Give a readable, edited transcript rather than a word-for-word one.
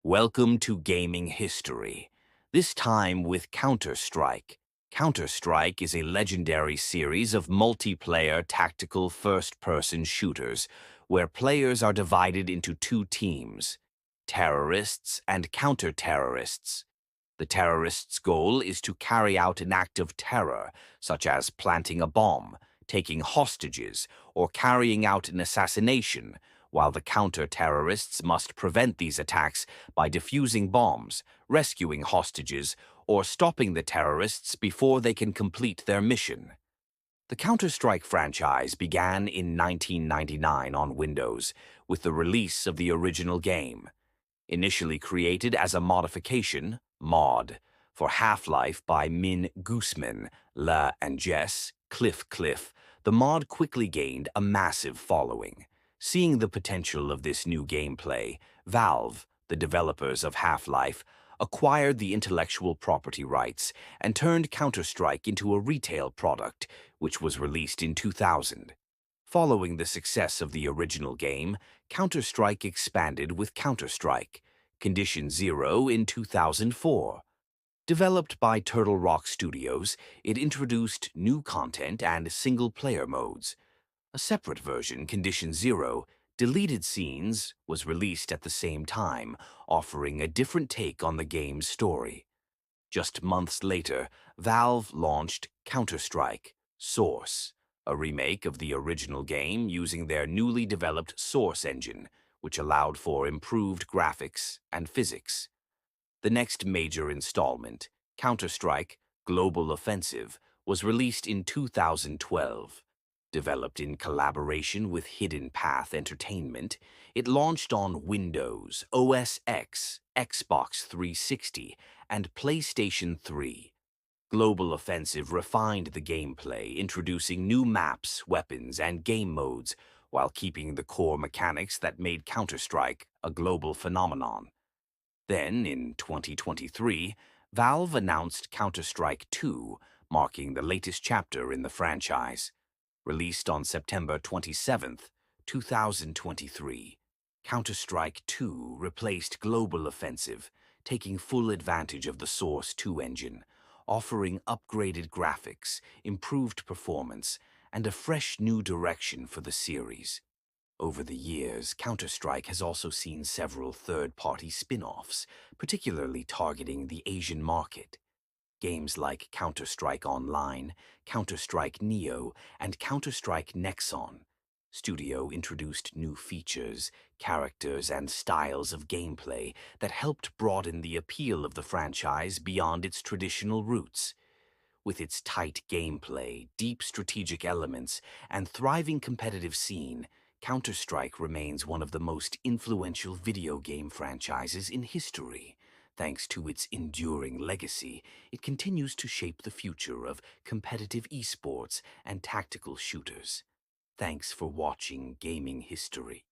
Welcome to Gaming History, this time with Counter-Strike. Counter-Strike is a legendary series of multiplayer tactical first-person shooters where players are divided into two teams, terrorists and counter-terrorists. The terrorists' goal is to carry out an act of terror, such as planting a bomb, taking hostages, or carrying out an assassination, while the counter-terrorists must prevent these attacks by defusing bombs, rescuing hostages, or stopping the terrorists before they can complete their mission. The Counter-Strike franchise began in 1999 on Windows with the release of the original game. Initially created as a modification, mod, for Half-Life by Min Guzman, La and Jess, Cliff, the mod quickly gained a massive following. Seeing the potential of this new gameplay, Valve, the developers of Half-Life, acquired the intellectual property rights and turned Counter-Strike into a retail product, which was released in 2000. Following the success of the original game, Counter-Strike expanded with Counter-Strike, Condition Zero in 2004. Developed by Turtle Rock Studios, it introduced new content and single-player modes. A separate version, Condition Zero, Deleted Scenes, was released at the same time, offering a different take on the game's story. Just months later, Valve launched Counter-Strike Source, a remake of the original game using their newly developed Source engine, which allowed for improved graphics and physics. The next major installment, Counter-Strike Global Offensive, was released in 2012. Developed in collaboration with Hidden Path Entertainment, it launched on Windows, OS X, Xbox 360, and PlayStation 3. Global Offensive refined the gameplay, introducing new maps, weapons, and game modes, while keeping the core mechanics that made Counter-Strike a global phenomenon. Then, in 2023, Valve announced Counter-Strike 2, marking the latest chapter in the franchise. Released on September 27, 2023, Counter-Strike 2 replaced Global Offensive, taking full advantage of the Source 2 engine, offering upgraded graphics, improved performance, and a fresh new direction for the series. Over the years, Counter-Strike has also seen several third-party spin-offs, particularly targeting the Asian market. Games like Counter-Strike Online, Counter-Strike Neo, and Counter-Strike Nexon. Studio introduced new features, characters, and styles of gameplay that helped broaden the appeal of the franchise beyond its traditional roots. With its tight gameplay, deep strategic elements, and thriving competitive scene, Counter-Strike remains one of the most influential video game franchises in history. Thanks to its enduring legacy, it continues to shape the future of competitive esports and tactical shooters. Thanks for watching Gaming History.